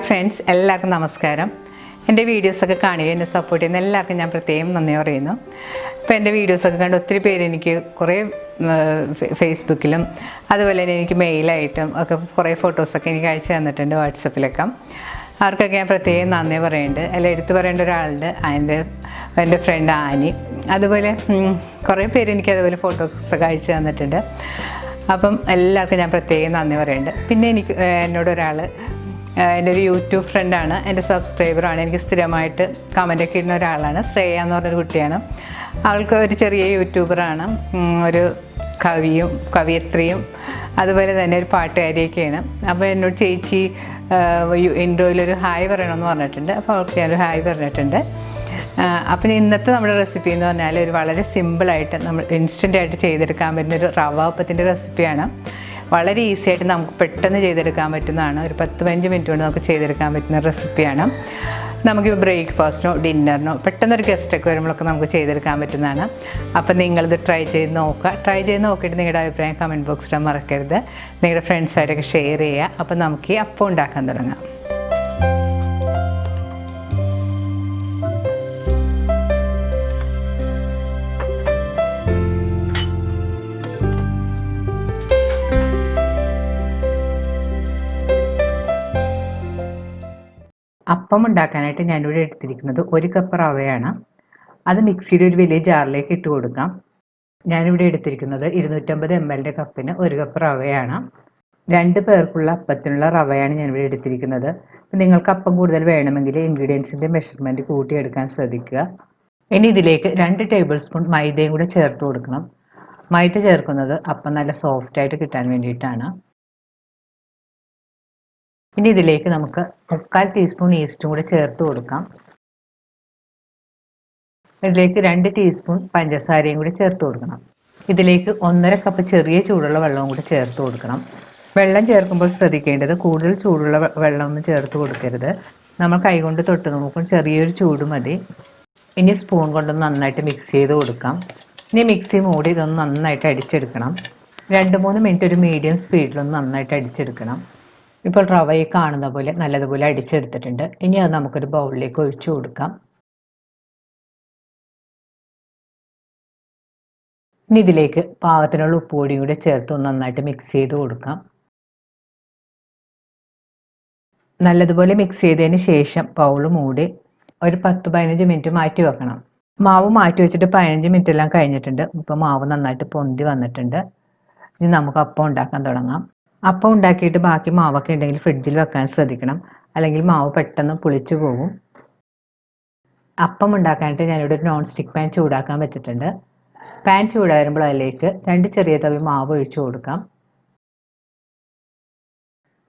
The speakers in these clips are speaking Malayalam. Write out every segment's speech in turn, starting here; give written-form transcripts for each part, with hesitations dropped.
ഫ്രണ്ട്സ്, എല്ലാവർക്കും നമസ്കാരം. എൻ്റെ വീഡിയോസൊക്കെ കാണുകയും എന്നെ സപ്പോർട്ട് ചെയ്യുന്ന എല്ലാവർക്കും ഞാൻ പ്രത്യേകം നന്ദി പറയുന്നു. ഇപ്പോൾ എൻ്റെ വീഡിയോസൊക്കെ കണ്ട് ഒത്തിരി പേര് എനിക്ക് കുറേ ഫേസ്ബുക്കിലും അതുപോലെ തന്നെ എനിക്ക് മെയിലായിട്ടും ഒക്കെ കുറേ ഫോട്ടോസൊക്കെ എനിക്ക് അയച്ചു തന്നിട്ടുണ്ട് വാട്സപ്പിലൊക്കെ. അവർക്കൊക്കെ ഞാൻ പ്രത്യേകം നന്ദി പറയുന്നുണ്ട്. അതിൽ എടുത്തു പറയേണ്ട ഒരാളുണ്ട്, എൻ്റെ ഫ്രണ്ട് ആനി. അതുപോലെ കുറേ പേര് എനിക്ക് അതുപോലെ ഫോട്ടോസൊക്കെ അയച്ചു തന്നിട്ടുണ്ട്. അപ്പം എല്ലാവർക്കും ഞാൻ പ്രത്യേകം നന്ദി പറയുന്നുണ്ട്. പിന്നെ എന്നോടൊരാൾ എൻ്റെ ഒരു യൂട്യൂബ് ഫ്രണ്ടാണ്, എൻ്റെ സബ്സ്ക്രൈബറാണ്, എനിക്ക് സ്ഥിരമായിട്ട് കമൻ്റൊക്കെ ഇടുന്ന ഒരാളാണ്. ശ്രേയ എന്ന് പറഞ്ഞൊരു കുട്ടിയാണ്. അവൾക്ക് ഒരു ചെറിയ യൂട്യൂബറാണ്, ഒരു കവിയത്രിയും അതുപോലെ തന്നെ ഒരു പാട്ടുകാരിയൊക്കെയാണ്. അപ്പോൾ എന്നോട് ചേച്ചി ഇൻട്രോയിലൊരു ഹായ് പറയണമെന്ന് പറഞ്ഞിട്ടുണ്ട്. അപ്പോൾ അവൾക്ക് ഞാനൊരു ഹായ് പറഞ്ഞിട്ടുണ്ട്. അപ്പം ഇന്നത്തെ നമ്മുടെ റെസിപ്പി എന്ന് പറഞ്ഞാൽ ഒരു വളരെ സിമ്പിളായിട്ട് നമ്മൾ ഇൻസ്റ്റൻ്റായിട്ട് ചെയ്തെടുക്കാൻ പറ്റുന്ന ഒരു റവ അപ്പത്തിൻ്റെ റെസിപ്പിയാണ്. വളരെ ഈസി ആയിട്ട് നമുക്ക് പെട്ടെന്ന് ചെയ്തെടുക്കാൻ പറ്റുന്നതാണ്. ഒരു 10-15 മിനിറ്റ് കൊണ്ട് നമുക്ക് ചെയ്തെടുക്കാൻ പറ്റുന്ന റെസിപ്പിയാണ്. നമുക്കിപ്പോൾ ബ്രേക്ക്ഫാസ്റ്റിനോ ഡിന്നറിനോ പെട്ടെന്നൊരു ഗസ്റ്റൊക്കെ വരുമ്പോഴൊക്കെ നമുക്ക് ചെയ്തെടുക്കാൻ പറ്റുന്നതാണ്. അപ്പം നിങ്ങളിത് ട്രൈ ചെയ്ത് നോക്കിയിട്ട് നിങ്ങളുടെ അഭിപ്രായം കമൻറ്റ് ബോക്സിൽ മറക്കരുത്. നിങ്ങളുടെ ഫ്രണ്ട്സായിട്ടൊക്കെ ഷെയർ ചെയ്യുക. അപ്പം നമുക്ക് ഈ അപ്പം ഉണ്ടാക്കാൻ തുടങ്ങാം. അപ്പം ഉണ്ടാക്കാനായിട്ട് ഞാനിവിടെ എടുത്തിരിക്കുന്നത് 1 കപ്പ് റവയാണ്. അത് മിക്സിയുടെ ഒരു വലിയ ജാറിലേക്ക് ഇട്ട് കൊടുക്കാം. ഞാനിവിടെ എടുത്തിരിക്കുന്നത് 250 ml കപ്പിന് 1 കപ്പ് റവയാണ്. 2 പേർക്കുള്ള അപ്പത്തിനുള്ള റവയാണ് ഞാനിവിടെ എടുത്തിരിക്കുന്നത്. നിങ്ങൾക്ക് അപ്പം കൂടുതൽ വേണമെങ്കിൽ ഇൻഗ്രീഡിയൻസിൻ്റെ മെഷർമെൻറ്റ് കൂട്ടിയെടുക്കാൻ ശ്രദ്ധിക്കുക. ഇനി ഇതിലേക്ക് 2 ടേബിൾ സ്പൂൺ മൈദയും കൂടെ ചേർത്ത് കൊടുക്കണം. മൈദ ചേർക്കുന്നത് അപ്പം നല്ല സോഫ്റ്റായിട്ട് കിട്ടാൻ വേണ്ടിയിട്ടാണ്. ഇനി ഇതിലേക്ക് നമുക്ക് 3/4 ടീസ്പൂൺ ഈസ്റ്റും കൂടെ ചേർത്ത് കൊടുക്കാം. ഇതിലേക്ക് 2 ടീസ്പൂൺ പഞ്ചസാരയും കൂടി ചേർത്ത് കൊടുക്കണം. ഇതിലേക്ക് 1.5 കപ്പ് ചെറിയ ചൂടുള്ള വെള്ളവും കൂടി ചേർത്ത് കൊടുക്കണം. വെള്ളം ചേർക്കുമ്പോൾ ശ്രദ്ധിക്കേണ്ടത് കൂടുതൽ ചൂടുള്ള വെള്ളമൊന്നും ചേർത്ത് കൊടുക്കരുത്. നമ്മൾ കൈകൊണ്ട് തൊട്ട് നോക്കും, ചെറിയൊരു ചൂട് മതി. ഇനി സ്പൂൺ കൊണ്ടൊന്ന് നന്നായിട്ട് മിക്സ് ചെയ്ത് കൊടുക്കാം. ഇനി മിക്സി മൂടി ഇതൊന്ന് നന്നായിട്ട് അടിച്ചെടുക്കണം. 2-3 മിനിറ്റ് ഒരു മീഡിയം സ്പീഡിലൊന്ന് നന്നായിട്ട് അടിച്ചെടുക്കണം. ഇപ്പോൾ റവ ഈ കാണുന്ന പോലെ നല്ലതുപോലെ അടിച്ചെടുത്തിട്ടുണ്ട്. ഇനി അത് നമുക്കൊരു ബൗളിലേക്ക് ഒഴിച്ചു കൊടുക്കാം. ഇനി ഇതിലേക്ക് പാകത്തിനുള്ള ഉപ്പുപൊടിയും കൂടെ ചേർത്ത് ഒന്ന് നന്നായിട്ട് മിക്സ് ചെയ്ത് കൊടുക്കാം. നല്ലതുപോലെ മിക്സ് ചെയ്തതിന് ശേഷം ബൗൾ മൂടി ഒരു 10-15 മിനിറ്റ് മാറ്റി വെക്കണം. മാവ് മാറ്റി വെച്ചിട്ട് 15 മിനിറ്റ് എല്ലാം കഴിഞ്ഞിട്ടുണ്ട്. ഇപ്പോൾ മാവ് നന്നായിട്ട് പൊന്തി വന്നിട്ടുണ്ട്. ഇനി നമുക്ക് അപ്പം ഉണ്ടാക്കാൻ തുടങ്ങാം. അപ്പം ഉണ്ടാക്കിയിട്ട് ബാക്കി മാവൊക്കെ ഉണ്ടെങ്കിൽ ഫ്രിഡ്ജിൽ വെക്കാൻ ശ്രദ്ധിക്കണം, അല്ലെങ്കിൽ മാവ് പെട്ടെന്ന് പുളിച്ചു പോകും. അപ്പം ഉണ്ടാക്കാനായിട്ട് ഞാനിവിടെ ഒരു നോൺ സ്റ്റിക്ക് പാൻ ചൂടാക്കാൻ വെച്ചിട്ടുണ്ട്. പാൻ ചൂടാകുമ്പോൾ അതിലേക്ക് 2 ചെറിയ തവി മാവ് ഒഴിച്ചു കൊടുക്കാം.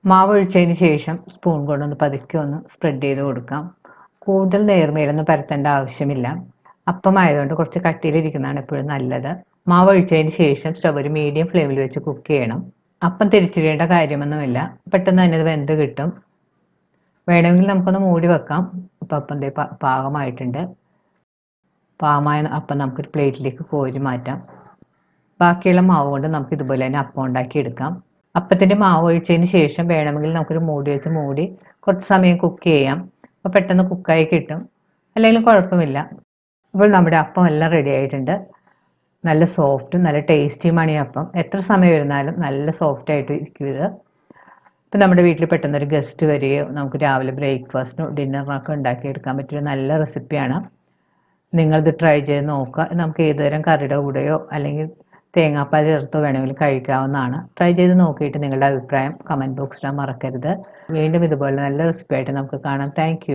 മാവ് ഒഴിച്ചതിന് ശേഷം സ്പൂൺ കൊണ്ടൊന്ന് പതുക്കെ ഒന്ന് സ്പ്രെഡ് ചെയ്ത് കൊടുക്കാം. കൂടുതൽ നേർമയിലൊന്നും പരത്തേണ്ട ആവശ്യമില്ല. അപ്പമായതുകൊണ്ട് കുറച്ച് കട്ടിയിലിരിക്കുന്നതാണ് എപ്പോഴും നല്ലത്. മാവ് ഒഴിച്ചതിന് ശേഷം സ്റ്റവ് ഒരു മീഡിയം ഫ്ലെയിമിൽ വെച്ച് കുക്ക് ചെയ്യണം. അപ്പം തിരിച്ചിടേണ്ട കാര്യമൊന്നുമില്ല, പെട്ടെന്ന് തന്നെ ഇത് വെന്ത് കിട്ടും. വേണമെങ്കിൽ നമുക്കൊന്ന് മൂടി വെക്കാം. ഇപ്പം അപ്പം പാകമായിട്ടുണ്ട്. പാകമായ അപ്പം നമുക്കൊരു പ്ലേറ്റിലേക്ക് കോരി മാറ്റാം. ബാക്കിയുള്ള മാവ് കൊണ്ട് നമുക്ക് ഇതുപോലെ തന്നെ അപ്പം ഉണ്ടാക്കിയെടുക്കാം. അപ്പത്തിൻ്റെ മാവ് ഒഴിച്ചതിന് ശേഷം വേണമെങ്കിൽ നമുക്കൊരു മൂടി വെച്ച് മൂടി കുറച്ച് സമയം കുക്ക് ചെയ്യാം. അപ്പോൾ പെട്ടെന്ന് കുക്കായി കിട്ടും, അല്ലെങ്കിൽ കുഴപ്പമില്ല. ഇപ്പോൾ നമ്മുടെ അപ്പം എല്ലാം റെഡി ആയിട്ടുണ്ട്. നല്ല സോഫ്റ്റും നല്ല ടേസ്റ്റിയുമാണ് ഈ അപ്പം. എത്ര സമയം ഇരുന്നാലും നല്ല സോഫ്റ്റ് ആയിട്ട് ഇരിക്കും ഇത്. ഇപ്പം നമ്മുടെ വീട്ടിൽ പെട്ടെന്നൊരു ഗസ്റ്റ് വരികയോ നമുക്ക് രാവിലെ ബ്രേക്ക്ഫാസ്റ്റിനോ ഡിന്നറിനൊക്കെ ഉണ്ടാക്കിയെടുക്കാൻ പറ്റിയൊരു നല്ല റെസിപ്പിയാണ്. നിങ്ങളിത് ട്രൈ ചെയ്ത് നോക്കുക. നമുക്ക് ഏതുതരം കറിയുടെ കൂടെയോ അല്ലെങ്കിൽ തേങ്ങാപ്പാൽ ചേർത്തോ വേണമെങ്കിലും കഴിക്കാവുന്നതാണ്. ട്രൈ ചെയ്ത് നോക്കിയിട്ട് നിങ്ങളുടെ അഭിപ്രായം കമൻറ്റ് ബോക്സിൽ മറക്കരുത്. വീണ്ടും ഇതുപോലെ നല്ല റെസിപ്പി ആയിട്ട് നമുക്ക് കാണാം. താങ്ക്